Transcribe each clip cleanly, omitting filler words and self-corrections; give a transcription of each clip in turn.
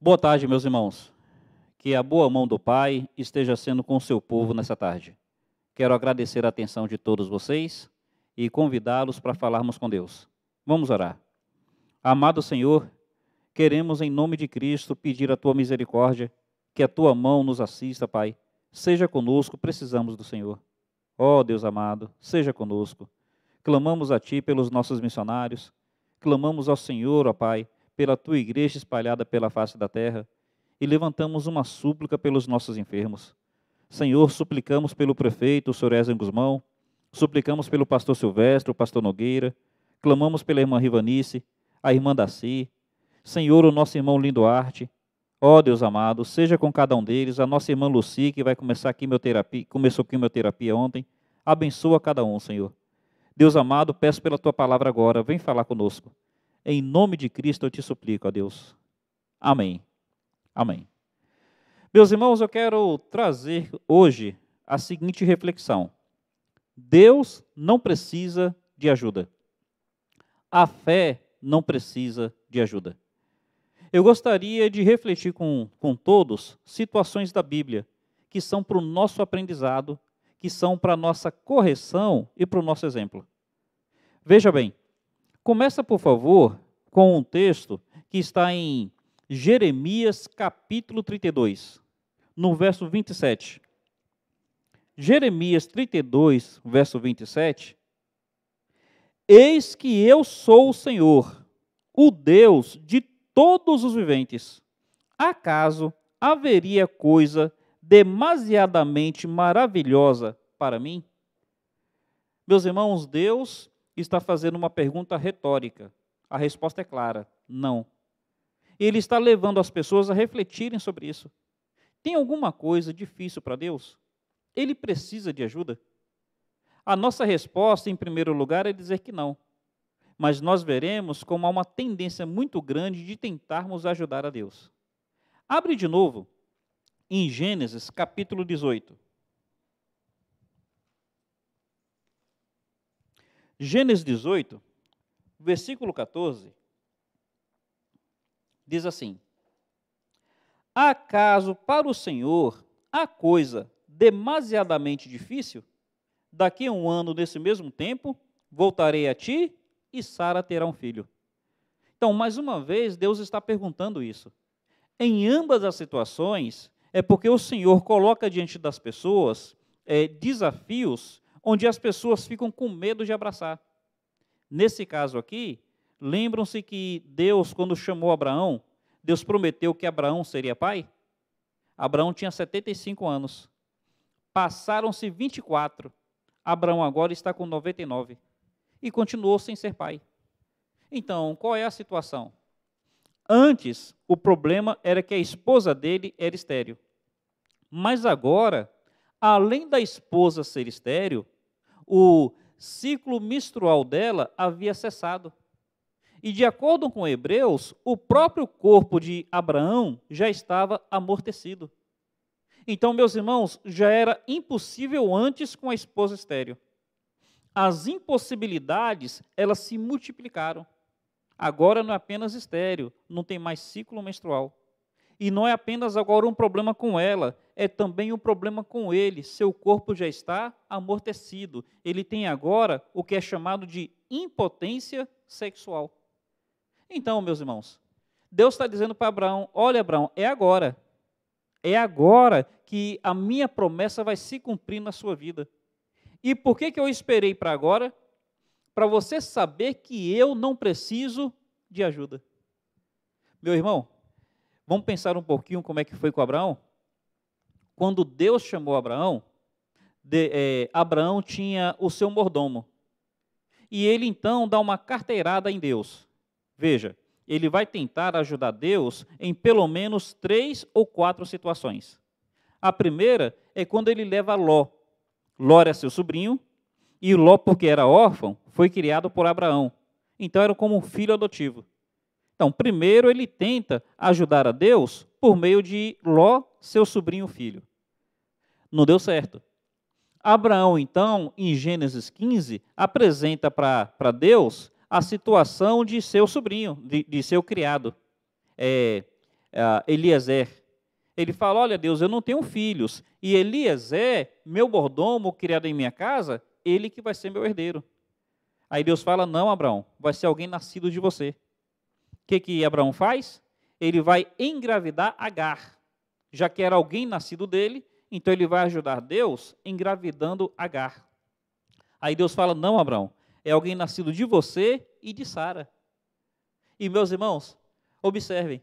Boa tarde, meus irmãos. Que a boa mão do Pai esteja sendo com o seu povo nessa tarde. Quero agradecer a atenção de todos vocês e convidá-los para falarmos com Deus. Vamos orar. Amado Senhor, queremos em nome de Cristo pedir a Tua misericórdia, que a Tua mão nos assista, Pai. Seja conosco, precisamos do Senhor. Ó Deus amado, seja conosco. Clamamos a Ti pelos nossos missionários, clamamos ao Senhor, ó Pai, pela Tua igreja espalhada pela face da terra, e levantamos uma súplica pelos nossos enfermos. Senhor, suplicamos pelo prefeito, o Sr. Ezra Guzmão, suplicamos pelo pastor Silvestre, o pastor Nogueira, clamamos pela irmã Rivanice, a irmã Daci, Senhor, o nosso irmão Lindoarte, ó Deus amado, seja com cada um deles, a nossa irmã Luci, que vai começou quimioterapia ontem, abençoa cada um, Senhor. Deus amado, peço pela Tua palavra agora, vem falar conosco. Em nome de Cristo eu te suplico, ó Deus. Amém. Amém. Meus irmãos, eu quero trazer hoje a seguinte reflexão. Deus não precisa de ajuda. A fé não precisa de ajuda. Eu gostaria de refletir com todos situações da Bíblia que são para o nosso aprendizado, que são para a nossa correção e para o nosso exemplo. Veja bem, começa, por favor, com um texto que está em Jeremias, capítulo 32, no verso 27. Jeremias 32, verso 27. Eis que eu sou o Senhor, o Deus de todos os viventes. Acaso haveria coisa demasiadamente maravilhosa para mim? Meus irmãos, Deus está fazendo uma pergunta retórica. A resposta é clara, não. Ele está levando as pessoas a refletirem sobre isso. Tem alguma coisa difícil para Deus? Ele precisa de ajuda? A nossa resposta, em primeiro lugar, é dizer que não. Mas nós veremos como há uma tendência muito grande de tentarmos ajudar a Deus. Abre de novo em Gênesis, capítulo 18. Gênesis 18, versículo 14. Diz assim: acaso para o Senhor há coisa demasiadamente difícil? Daqui a um ano, nesse mesmo tempo, voltarei a ti e Sara terá um filho. Então, mais uma vez, Deus está perguntando isso. Em ambas as situações, é porque o Senhor coloca diante das pessoas desafios onde as pessoas ficam com medo de abraçar. Nesse caso aqui, lembram-se que Deus, quando chamou Abraão, Deus prometeu que Abraão seria pai? Abraão tinha 75 anos. Passaram-se 24. Abraão agora está com 99. E continuou sem ser pai. Então, qual é a situação? Antes, o problema era que a esposa dele era estéril. Mas agora, além da esposa ser estéril, o ciclo menstrual dela havia cessado. E de acordo com Hebreus, o próprio corpo de Abraão já estava amortecido. Então, meus irmãos, já era impossível antes com a esposa estéril. As impossibilidades, elas se multiplicaram. Agora não é apenas estéril, não tem mais ciclo menstrual. E não é apenas agora um problema com ela, é também um problema com ele. Seu corpo já está amortecido. Ele tem agora o que é chamado de impotência sexual. Então, meus irmãos, Deus está dizendo para Abraão, olha, Abraão, é agora que a minha promessa vai se cumprir na sua vida. E por que eu esperei para agora? Para você saber que eu não preciso de ajuda. Meu irmão, vamos pensar um pouquinho como é que foi com Abraão? Quando Deus chamou Abraão, Abraão tinha o seu mordomo. E ele então dá uma carteirada em Deus. Veja, ele vai tentar ajudar Deus em pelo menos 3 ou 4 situações. A primeira é quando ele leva Ló. Ló era seu sobrinho, e Ló, porque era órfão, foi criado por Abraão. Então era como um filho adotivo. Então, primeiro ele tenta ajudar a Deus por meio de Ló, seu sobrinho filho. Não deu certo. Abraão, então, em Gênesis 15, apresenta para Deus a situação de seu sobrinho, de seu criado. Eliezer. Ele fala, olha Deus, eu não tenho filhos, e Eliezer, meu mordomo, criado em minha casa, ele que vai ser meu herdeiro. Aí Deus fala, não, Abraão, vai ser alguém nascido de você. O que Abraão faz? Ele vai engravidar Agar, já que era alguém nascido dele, então ele vai ajudar Deus engravidando Agar. Aí Deus fala, não, Abraão, é alguém nascido de você e de Sara. E meus irmãos, observem,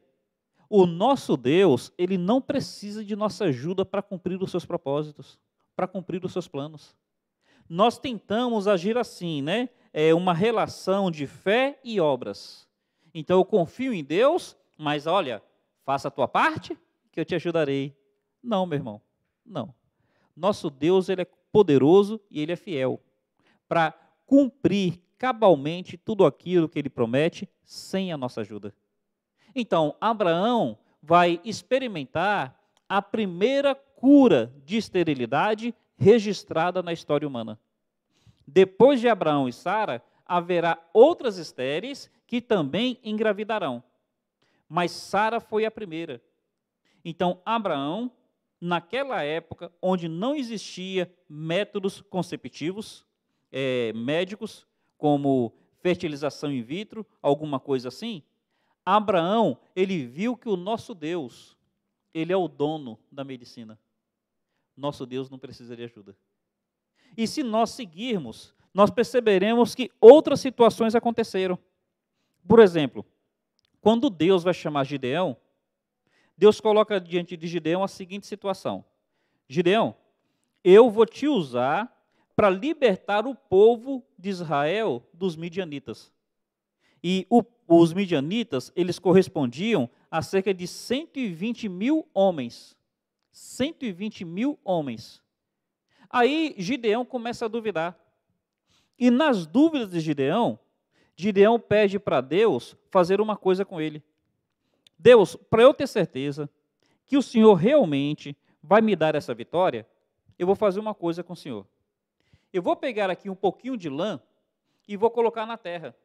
o nosso Deus, ele não precisa de nossa ajuda para cumprir os seus propósitos, para cumprir os seus planos. Nós tentamos agir assim, né? É uma relação de fé e obras. Então eu confio em Deus, mas olha, faça a tua parte que eu te ajudarei. Não, meu irmão, não. Nosso Deus, ele é poderoso e ele é fiel para cumprir cabalmente tudo aquilo que ele promete sem a nossa ajuda. Então, Abraão vai experimentar a primeira cura de esterilidade registrada na história humana. Depois de Abraão e Sara, haverá outras estéreis que também engravidarão. Mas Sara foi a primeira. Então, Abraão, naquela época, onde não existia métodos conceptivos, médicos, como fertilização in vitro, alguma coisa assim, Abraão, ele viu que o nosso Deus, ele é o dono da medicina. Nosso Deus não precisa de ajuda. E se nós seguirmos, nós perceberemos que outras situações aconteceram. Por exemplo, quando Deus vai chamar Gideão, Deus coloca diante de Gideão a seguinte situação. Gideão, eu vou te usar para libertar o povo de Israel dos midianitas. E os midianitas, eles correspondiam a cerca de 120 mil homens. 120 mil homens. Aí Gideão começa a duvidar. E nas dúvidas de Gideão, Gideão pede para Deus fazer uma coisa com ele. Deus, para eu ter certeza que o Senhor realmente vai me dar essa vitória, eu vou fazer uma coisa com o Senhor. Eu vou pegar aqui um pouquinho de lã e vou colocar na terra.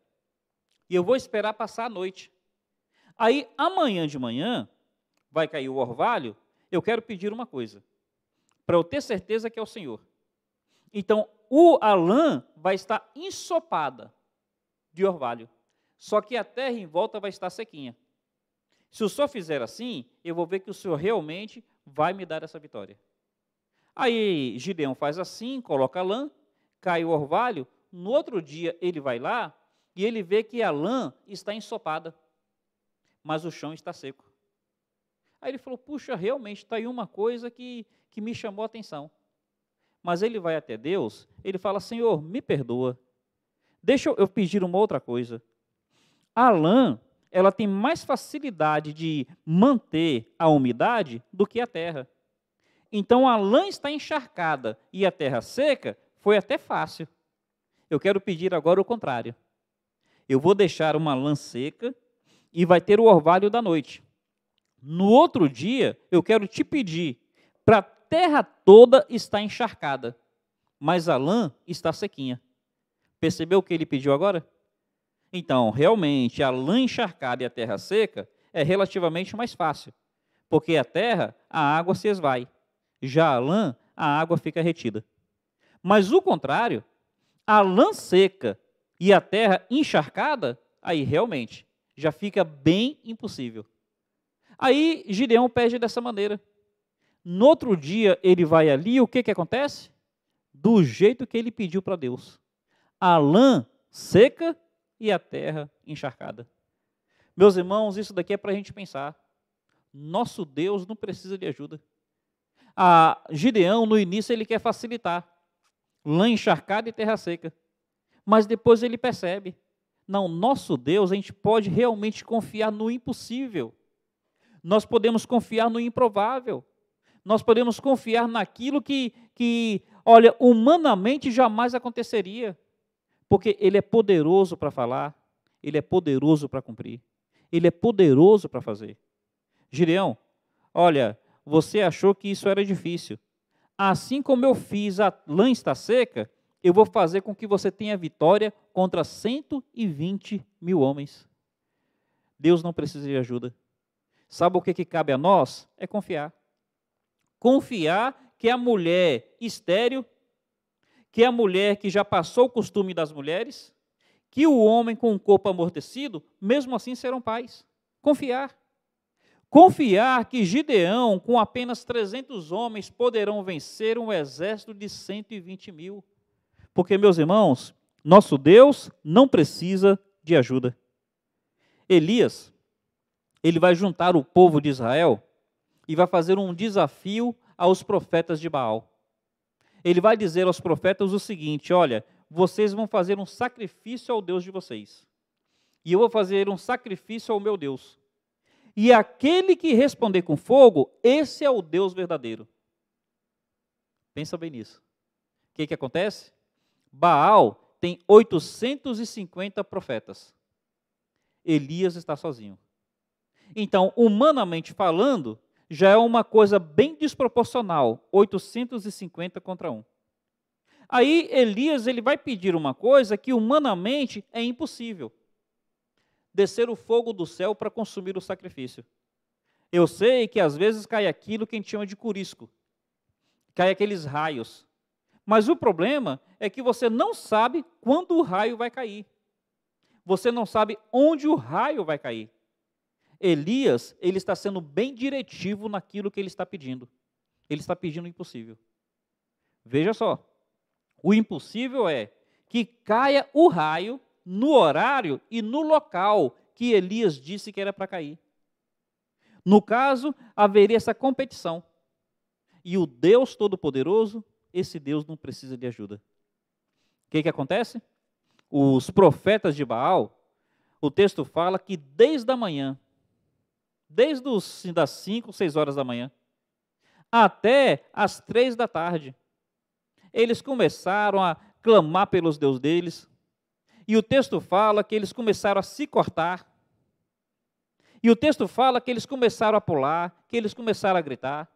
E eu vou esperar passar a noite. Aí, amanhã de manhã, vai cair o orvalho, eu quero pedir uma coisa, para eu ter certeza que é o Senhor. Então, a lã vai estar ensopada de orvalho, só que a terra em volta vai estar sequinha. Se o Senhor fizer assim, eu vou ver que o Senhor realmente vai me dar essa vitória. Aí, Gideão faz assim, coloca a lã, cai o orvalho, no outro dia ele vai lá, e ele vê que a lã está ensopada, mas o chão está seco. Aí ele falou, puxa, realmente está aí uma coisa que me chamou a atenção. Mas ele vai até Deus, ele fala, Senhor, me perdoa. Deixa eu pedir uma outra coisa. A lã, ela tem mais facilidade de manter a umidade do que a terra. Então a lã está encharcada e a terra seca, foi até fácil. Eu quero pedir agora o contrário. Eu vou deixar uma lã seca e vai ter o orvalho da noite. No outro dia, eu quero te pedir para a terra toda estar encharcada, mas a lã está sequinha. Percebeu o que ele pediu agora? Então, realmente, a lã encharcada e a terra seca é relativamente mais fácil, porque a terra, a água se esvai. Já a lã, a água fica retida. Mas o contrário, a lã seca e a terra encharcada, aí realmente já fica bem impossível. Aí Gideão pede dessa maneira. No outro dia ele vai ali, o que acontece? Do jeito que ele pediu para Deus. A lã seca e a terra encharcada. Meus irmãos, isso daqui é para a gente pensar. Nosso Deus não precisa de ajuda. Gideão, no início, ele quer facilitar. Lã encharcada e terra seca. Mas depois ele percebe, não, nosso Deus, a gente pode realmente confiar no impossível. Nós podemos confiar no improvável. Nós podemos confiar naquilo que, olha, humanamente jamais aconteceria. Porque Ele é poderoso para falar, Ele é poderoso para cumprir, Ele é poderoso para fazer. Gideão, olha, você achou que isso era difícil. Assim como eu fiz, a lã está seca, eu vou fazer com que você tenha vitória contra 120 mil homens. Deus não precisa de ajuda. Sabe o que cabe a nós? É confiar. Confiar que a mulher estéril, que a mulher que já passou o costume das mulheres, que o homem com o corpo amortecido, mesmo assim serão pais. Confiar. Confiar que Gideão, com apenas 300 homens, poderão vencer um exército de 120 mil. Porque, meus irmãos, nosso Deus não precisa de ajuda. Elias, ele vai juntar o povo de Israel e vai fazer um desafio aos profetas de Baal. Ele vai dizer aos profetas o seguinte: olha, vocês vão fazer um sacrifício ao Deus de vocês, e eu vou fazer um sacrifício ao meu Deus. E aquele que responder com fogo, esse é o Deus verdadeiro. Pensa bem nisso. O que acontece? Baal tem 850 profetas. Elias está sozinho. Então, humanamente falando, já é uma coisa bem desproporcional, 850 contra 1. Aí Elias ele vai pedir uma coisa que humanamente é impossível: descer o fogo do céu para consumir o sacrifício. Eu sei que às vezes cai aquilo que a gente chama de curisco, cai aqueles raios, mas o problema é que você não sabe quando o raio vai cair, você não sabe onde o raio vai cair. Elias, ele está sendo bem diretivo naquilo que ele está pedindo. Ele está pedindo o impossível. Veja só, o impossível é que caia o raio no horário e no local que Elias disse que era para cair. No caso, haveria essa competição. E o Deus Todo-Poderoso, esse Deus não precisa de ajuda. O que acontece? Os profetas de Baal, o texto fala que desde a manhã, desde das 5, 6 horas da manhã, até as 3 da tarde, eles começaram a clamar pelos deuses deles, e o texto fala que eles começaram a se cortar, e o texto fala que eles começaram a pular, que eles começaram a gritar,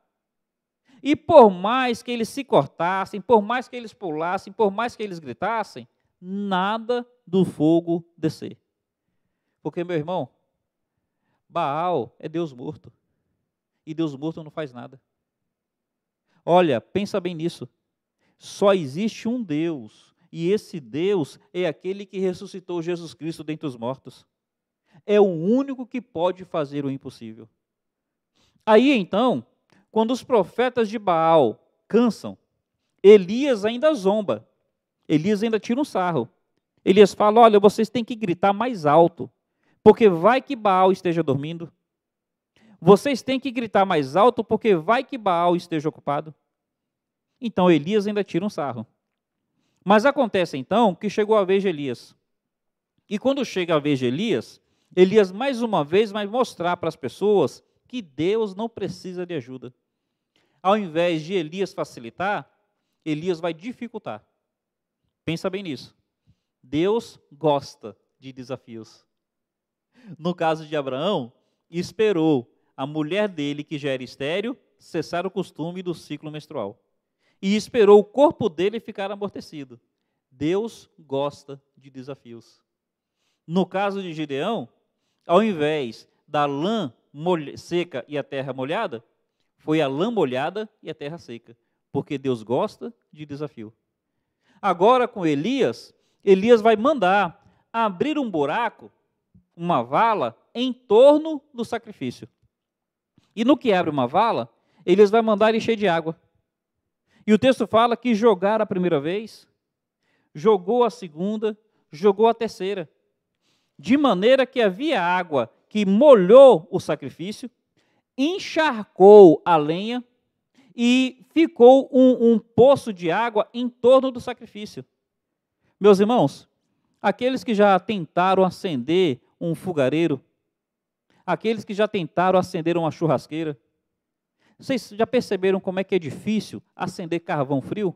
e por mais que eles se cortassem, por mais que eles pulassem, por mais que eles gritassem, nada do fogo descer. Porque, meu irmão, Baal é Deus morto, e Deus morto não faz nada. Olha, pensa bem nisso, só existe um Deus, e esse Deus é aquele que ressuscitou Jesus Cristo dentre os mortos. É o único que pode fazer o impossível. Aí então, quando os profetas de Baal cansam, Elias ainda zomba, Elias ainda tira um sarro. Elias fala: olha, vocês têm que gritar mais alto, porque vai que Baal esteja dormindo. Vocês têm que gritar mais alto, porque vai que Baal esteja ocupado. Então Elias ainda tira um sarro. Mas acontece então que chegou a vez de Elias. E quando chega a vez de Elias, Elias mais uma vez vai mostrar para as pessoas que Deus não precisa de ajuda. Ao invés de Elias facilitar, Elias vai dificultar. Pensa bem nisso. Deus gosta de desafios. No caso de Abraão, esperou a mulher dele, que já era estéril, cessar o costume do ciclo menstrual. E esperou o corpo dele ficar amortecido. Deus gosta de desafios. No caso de Gideão, ao invés da lã seca e a terra molhada, foi a lã molhada e a terra seca, porque Deus gosta de desafio. Agora com Elias, Elias vai mandar abrir um buraco, uma vala, em torno do sacrifício. E no que abre uma vala, Elias vai mandar encher de água. E o texto fala que jogaram a primeira vez, jogou a segunda, jogou a terceira, de maneira que havia água que molhou o sacrifício, encharcou a lenha e ficou um poço de água em torno do sacrifício. Meus irmãos, aqueles que já tentaram acender um fogareiro, aqueles que já tentaram acender uma churrasqueira, vocês já perceberam como é que é difícil acender carvão frio?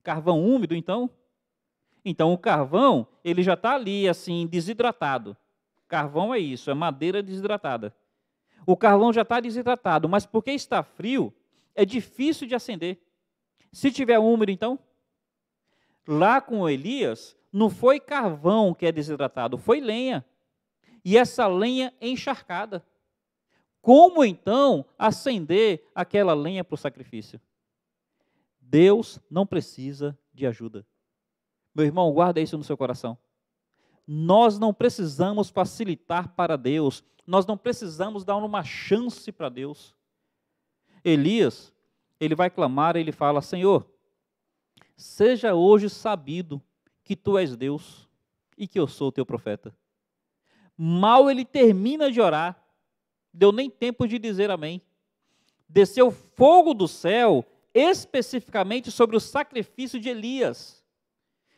Carvão úmido, então? Então, o carvão, ele já está ali, assim, desidratado. Carvão é isso, é madeira desidratada. O carvão já está desidratado, mas porque está frio, é difícil de acender. Se tiver úmido, então? Lá com Elias, não foi carvão que é desidratado, foi lenha. E essa lenha encharcada. Como então acender aquela lenha para o sacrifício? Deus não precisa de ajuda. Meu irmão, guarda isso no seu coração. Nós não precisamos facilitar para Deus, nós não precisamos dar uma chance para Deus. Elias, ele vai clamar, ele fala: Senhor, seja hoje sabido que tu és Deus e que eu sou teu profeta. Mal ele termina de orar, deu nem tempo de dizer amém. Desceu fogo do céu, especificamente sobre o sacrifício de Elias.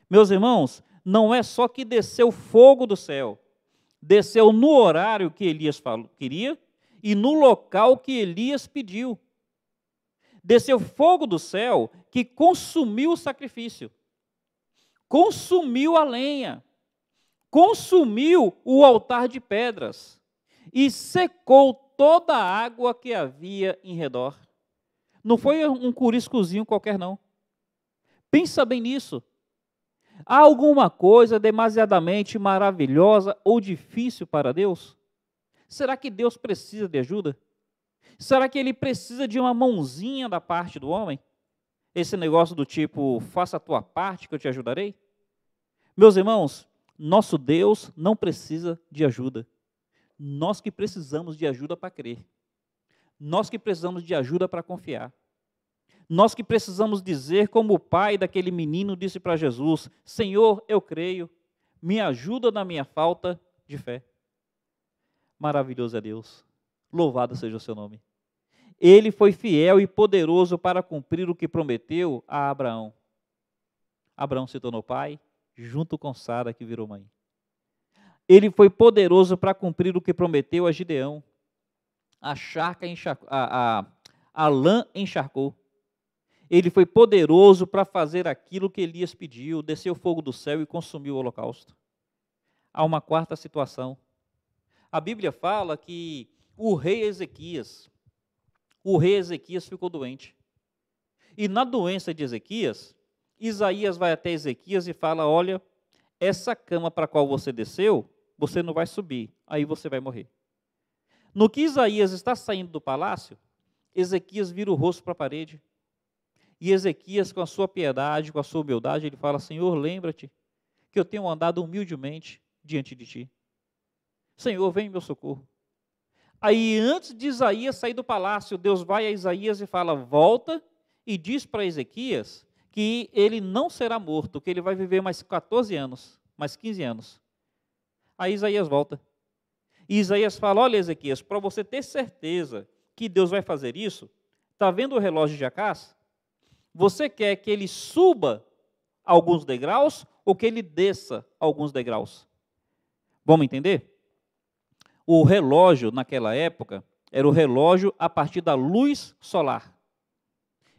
Meus irmãos, não é só que desceu fogo do céu, desceu no horário que Elias queria e no local que Elias pediu. Desceu fogo do céu que consumiu o sacrifício, consumiu a lenha, consumiu o altar de pedras e secou toda a água que havia em redor. Não foi um curiscozinho qualquer, não. Pensa bem nisso. Há alguma coisa demasiadamente maravilhosa ou difícil para Deus? Será que Deus precisa de ajuda? Será que Ele precisa de uma mãozinha da parte do homem? Esse negócio do tipo, faça a tua parte que eu te ajudarei? Meus irmãos, nosso Deus não precisa de ajuda. Nós que precisamos de ajuda para crer. Nós que precisamos de ajuda para confiar. Nós que precisamos dizer como o pai daquele menino disse para Jesus: Senhor, eu creio, me ajuda na minha falta de fé. Maravilhoso é Deus, louvado seja o seu nome. Ele foi fiel e poderoso para cumprir o que prometeu a Abraão. Abraão se tornou pai, junto com Sara, que virou mãe. Ele foi poderoso para cumprir o que prometeu a Gideão. A lã encharcou. Ele foi poderoso para fazer aquilo que Elias pediu, desceu o fogo do céu e consumiu o holocausto. Há uma quarta situação. A Bíblia fala que o rei Ezequias ficou doente. E na doença de Ezequias, Isaías vai até Ezequias e fala: olha, essa cama para a qual você desceu, você não vai subir, aí você vai morrer. No que Isaías está saindo do palácio, Ezequias vira o rosto para a parede. E Ezequias, com a sua piedade, com a sua humildade, ele fala: Senhor, lembra-te que eu tenho andado humildemente diante de ti. Senhor, vem em meu socorro. Aí, antes de Isaías sair do palácio, Deus vai a Isaías e fala: volta e diz para Ezequias que ele não será morto, que ele vai viver mais 14 anos, mais 15 anos. Aí Isaías volta. E Isaías fala: olha, Ezequias, para você ter certeza que Deus vai fazer isso, está vendo o relógio de Acás? Você quer que ele suba alguns degraus ou que ele desça alguns degraus? Vamos entender? O relógio naquela época era o relógio a partir da luz solar.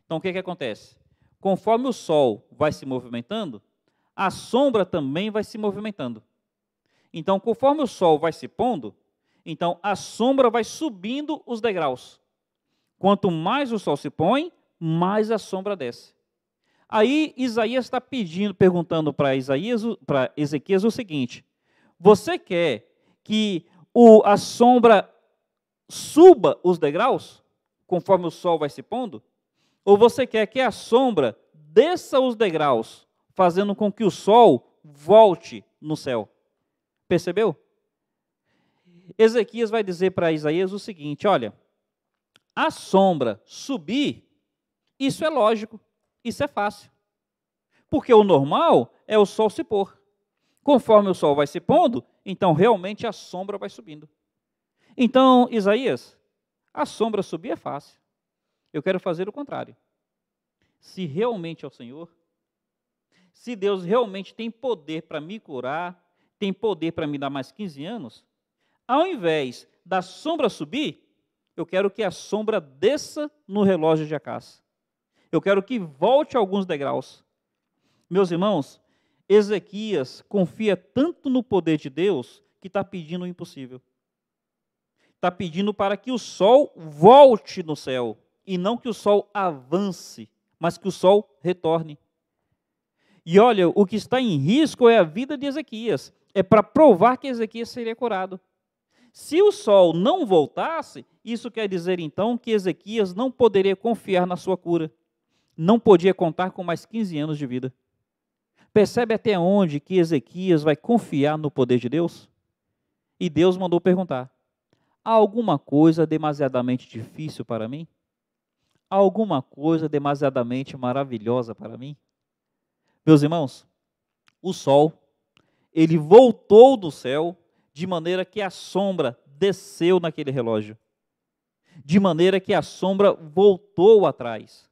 Então o que acontece? Conforme o sol vai se movimentando, a sombra também vai se movimentando. Então, conforme o sol vai se pondo, então a sombra vai subindo os degraus. Quanto mais o sol se põe, mais a sombra desce. Aí Isaías está perguntando para Ezequias o seguinte: você quer que a sombra suba os degraus, conforme o sol vai se pondo? Ou você quer que a sombra desça os degraus, fazendo com que o sol volte no céu? Percebeu? Ezequias vai dizer para Isaías o seguinte: olha, a sombra subir, isso é lógico, isso é fácil. Porque o normal é o sol se pôr. Conforme o sol vai se pondo, então realmente a sombra vai subindo. Então, Isaías, a sombra subir é fácil. Eu quero fazer o contrário. Se realmente é o Senhor, se Deus realmente tem poder para me curar, tem poder para me dar mais 15 anos, ao invés da sombra subir, eu quero que a sombra desça no relógio de Acás. Eu quero que volte alguns degraus. Meus irmãos, Ezequias confia tanto no poder de Deus que está pedindo o impossível. Está pedindo para que o sol volte no céu, e não que o sol avance, mas que o sol retorne. E olha, o que está em risco é a vida de Ezequias. É para provar que Ezequias seria curado. Se o sol não voltasse, isso quer dizer então que Ezequias não poderia confiar na sua cura. Não podia contar com mais 15 anos de vida. Percebe até onde que Ezequias vai confiar no poder de Deus? E Deus mandou perguntar: há alguma coisa demasiadamente difícil para mim? Há alguma coisa demasiadamente maravilhosa para mim? Meus irmãos, o sol, ele voltou do céu de maneira que a sombra desceu naquele relógio. De maneira que a sombra voltou atrás.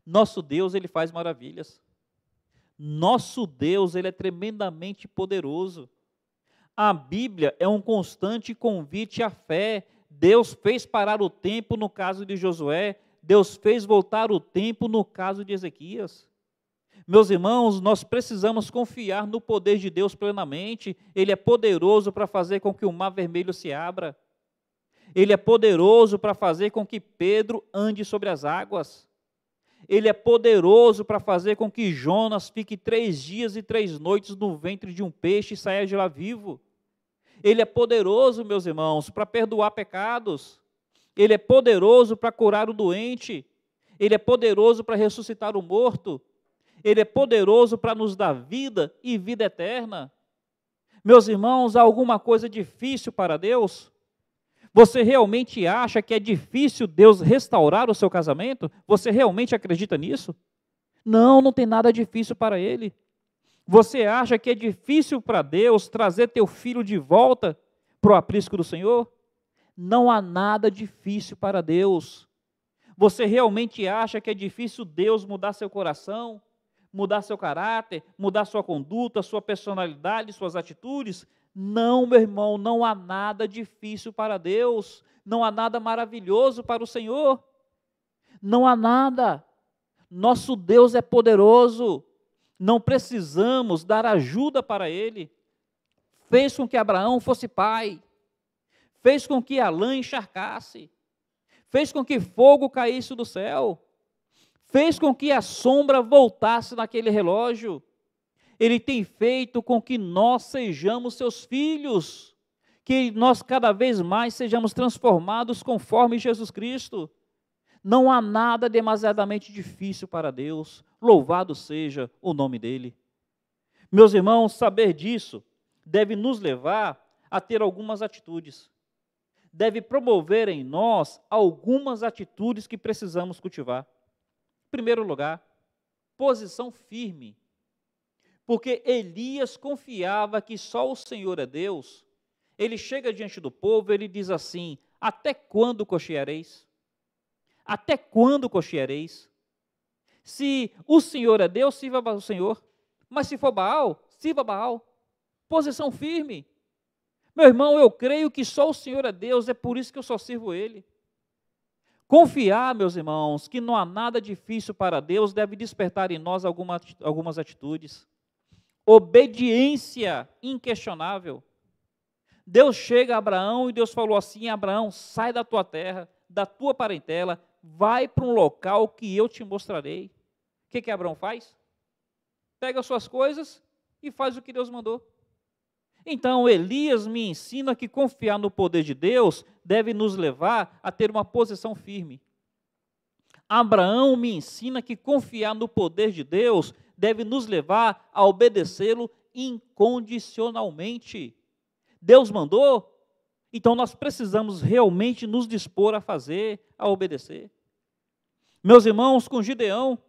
Nosso Deus, ele faz maravilhas. Nosso Deus, ele é tremendamente poderoso. A Bíblia é um constante convite à fé. Deus fez parar o tempo no caso de Josué. Deus fez voltar o tempo no caso de Ezequias. Meus irmãos, nós precisamos confiar no poder de Deus plenamente. Ele é poderoso para fazer com que o mar vermelho se abra. Ele é poderoso para fazer com que Pedro ande sobre as águas. Ele é poderoso para fazer com que Jonas fique 3 dias e 3 noites no ventre de um peixe e saia de lá vivo. Ele é poderoso, meus irmãos, para perdoar pecados. Ele é poderoso para curar o doente. Ele é poderoso para ressuscitar o morto. Ele é poderoso para nos dar vida e vida eterna. Meus irmãos, há alguma coisa difícil para Deus? Você realmente acha que é difícil Deus restaurar o seu casamento? Você realmente acredita nisso? Não, não tem nada difícil para Ele. Você acha que é difícil para Deus trazer teu filho de volta para o aprisco do Senhor? Não há nada difícil para Deus. Você realmente acha que é difícil Deus mudar seu coração, mudar seu caráter, mudar sua conduta, sua personalidade, suas atitudes? Não, meu irmão, não há nada difícil para Deus, não há nada maravilhoso para o Senhor, não há nada. Nosso Deus é poderoso, não precisamos dar ajuda para Ele. Fez com que Abraão fosse pai, fez com que a lã encharcasse, fez com que fogo caísse do céu, fez com que a sombra voltasse naquele relógio. Ele tem feito com que nós sejamos seus filhos, que nós cada vez mais sejamos transformados conforme Jesus Cristo. Não há nada demasiadamente difícil para Deus, louvado seja o nome dEle. Meus irmãos, saber disso deve nos levar a ter algumas atitudes, deve promover em nós algumas atitudes que precisamos cultivar. Em primeiro lugar, posição firme. Porque Elias confiava que só o Senhor é Deus. Ele chega diante do povo, ele diz assim: até quando cocheareis? Até quando cocheareis? Se o Senhor é Deus, sirva o Senhor. Mas se for Baal, sirva Baal. Posição firme. Meu irmão, eu creio que só o Senhor é Deus, é por isso que eu só sirvo Ele. Confiar, meus irmãos, que não há nada difícil para Deus, deve despertar em nós algumas atitudes. Obediência inquestionável. Deus chega a Abraão e Deus falou assim: Abraão, sai da tua terra, da tua parentela, vai para um local que eu te mostrarei. O que Abraão faz? Pega as suas coisas e faz o que Deus mandou. Então, Elias me ensina que confiar no poder de Deus deve nos levar a ter uma posição firme. Abraão me ensina que confiar no poder de Deus deve nos levar a obedecê-lo incondicionalmente. Deus mandou, então nós precisamos realmente nos dispor a fazer, a obedecer. Meus irmãos, com Gideão,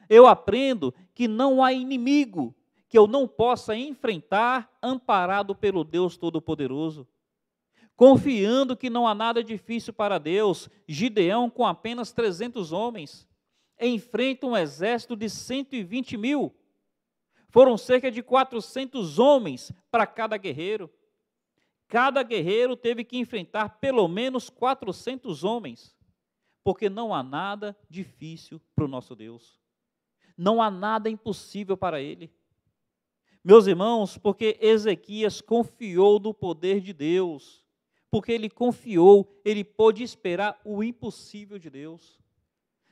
eu aprendo que não há inimigo que eu não possa enfrentar amparado pelo Deus Todo-Poderoso. Confiando que não há nada difícil para Deus, Gideão, com apenas 300 homens, enfrenta um exército de 120 mil. Foram cerca de 400 homens para cada guerreiro. Cada guerreiro teve que enfrentar pelo menos 400 homens, porque não há nada difícil para o nosso Deus. Não há nada impossível para Ele. Meus irmãos, porque Ezequias confiou no poder de Deus, porque ele confiou, ele pôde esperar o impossível de Deus.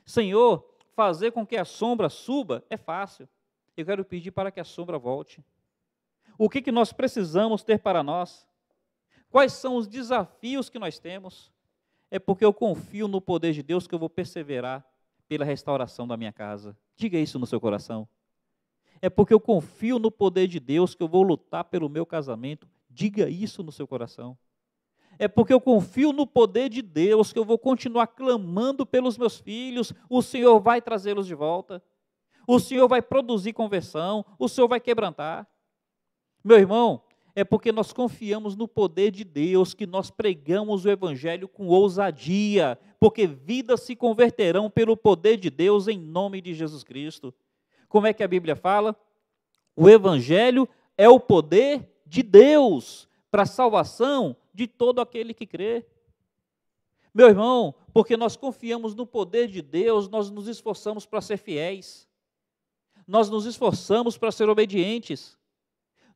Senhor, fazer com que a sombra suba é fácil. Eu quero pedir para que a sombra volte. O que nós precisamos ter para nós? Quais são os desafios que nós temos? É porque eu confio no poder de Deus que eu vou perseverar pela restauração da minha casa. Diga isso no seu coração. É porque eu confio no poder de Deus que eu vou lutar pelo meu casamento. Diga isso no seu coração. É porque eu confio no poder de Deus que eu vou continuar clamando pelos meus filhos. O Senhor vai trazê-los de volta. O Senhor vai produzir conversão. O Senhor vai quebrantar. Meu irmão, é porque nós confiamos no poder de Deus que nós pregamos o Evangelho com ousadia, porque vidas se converterão pelo poder de Deus em nome de Jesus Cristo. Como é que a Bíblia fala? O Evangelho é o poder de Deus para a salvação de todo aquele que crê. Meu irmão, porque nós confiamos no poder de Deus, nós nos esforçamos para ser fiéis. Nós nos esforçamos para ser obedientes.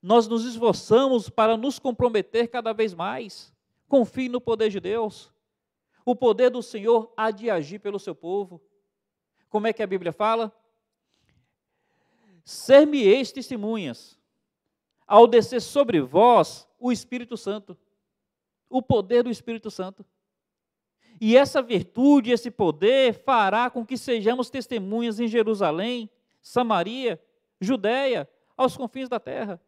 Nós nos esforçamos para nos comprometer cada vez mais. Confie no poder de Deus. O poder do Senhor há de agir pelo seu povo. Como é que a Bíblia fala? Ser-me-eis testemunhas, ao descer sobre vós o Espírito Santo. O poder do Espírito Santo. E essa virtude, esse poder, fará com que sejamos testemunhas em Jerusalém, Samaria, Judeia, aos confins da terra.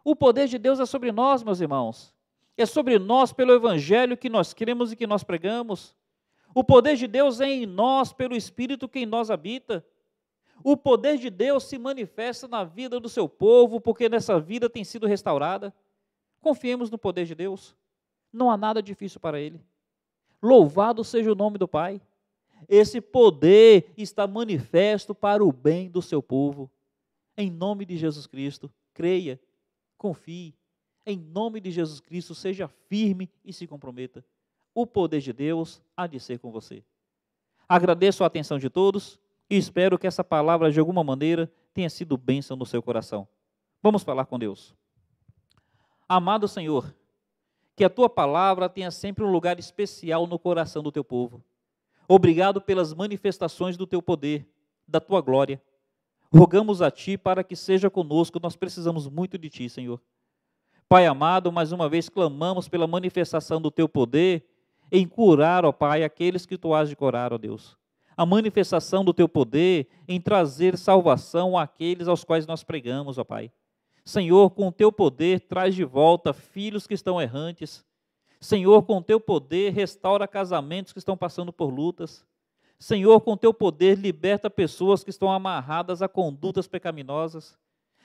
O poder de Deus é sobre nós, meus irmãos. É sobre nós pelo Evangelho que nós cremos e que nós pregamos. O poder de Deus é em nós pelo Espírito que em nós habita. O poder de Deus se manifesta na vida do seu povo, porque nessa vida tem sido restaurada. Confiemos no poder de Deus. Não há nada difícil para Ele. Louvado seja o nome do Pai. Esse poder está manifesto para o bem do seu povo. Em nome de Jesus Cristo, creia. Confie, em nome de Jesus Cristo, seja firme e se comprometa. O poder de Deus há de ser com você. Agradeço a atenção de todos e espero que essa palavra, de alguma maneira, tenha sido bênção no seu coração. Vamos falar com Deus. Amado Senhor, que a Tua palavra tenha sempre um lugar especial no coração do Teu povo. Obrigado pelas manifestações do Teu poder, da Tua glória. Rogamos a Ti para que seja conosco, nós precisamos muito de Ti, Senhor. Pai amado, mais uma vez clamamos pela manifestação do Teu poder em curar, ó Pai, aqueles que Tu has de curar, ó Deus. A manifestação do Teu poder em trazer salvação àqueles aos quais nós pregamos, ó Pai. Senhor, com o Teu poder, traz de volta filhos que estão errantes. Senhor, com o Teu poder, restaura casamentos que estão passando por lutas. Senhor, com Teu poder, liberta pessoas que estão amarradas a condutas pecaminosas.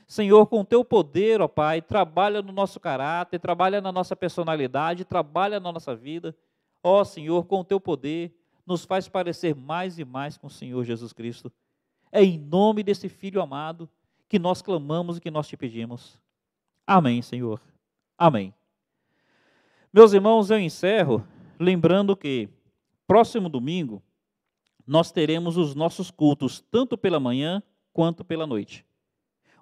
Senhor, com Teu poder, ó Pai, trabalha no nosso caráter, trabalha na nossa personalidade, trabalha na nossa vida. Ó Senhor, com Teu poder, nos faz parecer mais e mais com o Senhor Jesus Cristo. É em nome desse Filho amado que nós clamamos e que nós Te pedimos. Amém, Senhor. Amém. Meus irmãos, eu encerro lembrando que próximo domingo nós teremos os nossos cultos, tanto pela manhã quanto pela noite.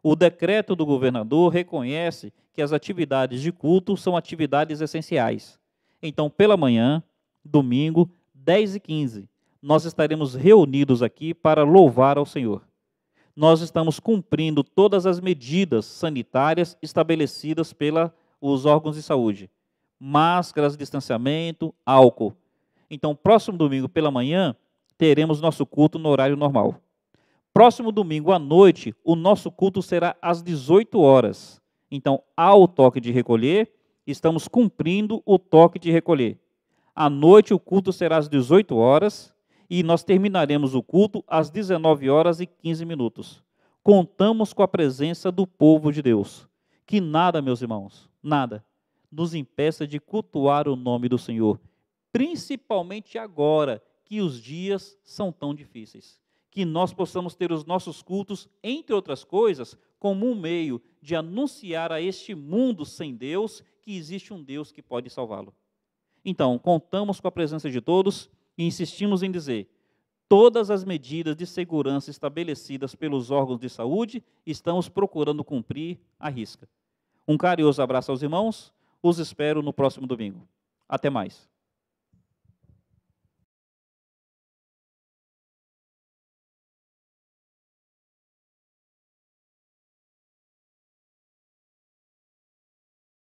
O decreto do governador reconhece que as atividades de culto são atividades essenciais. Então, pela manhã, domingo, 10h15, nós estaremos reunidos aqui para louvar ao Senhor. Nós estamos cumprindo todas as medidas sanitárias estabelecidas pelos órgãos de saúde. Máscaras, distanciamento, álcool. Então, próximo domingo pela manhã, teremos nosso culto no horário normal. Próximo domingo à noite, o nosso culto será às 18 horas. Então, há o toque de recolher, estamos cumprindo o toque de recolher. À noite, o culto será às 18 horas e nós terminaremos o culto às 19h15. Contamos com a presença do povo de Deus. Que nada, meus irmãos, nada, nos impeça de cultuar o nome do Senhor, principalmente agora, que os dias são tão difíceis. Que nós possamos ter os nossos cultos, entre outras coisas, como um meio de anunciar a este mundo sem Deus que existe um Deus que pode salvá-lo. Então, contamos com a presença de todos e insistimos em dizer, todas as medidas de segurança estabelecidas pelos órgãos de saúde, estamos procurando cumprir à risca. Um carinhoso abraço aos irmãos, os espero no próximo domingo. Até mais.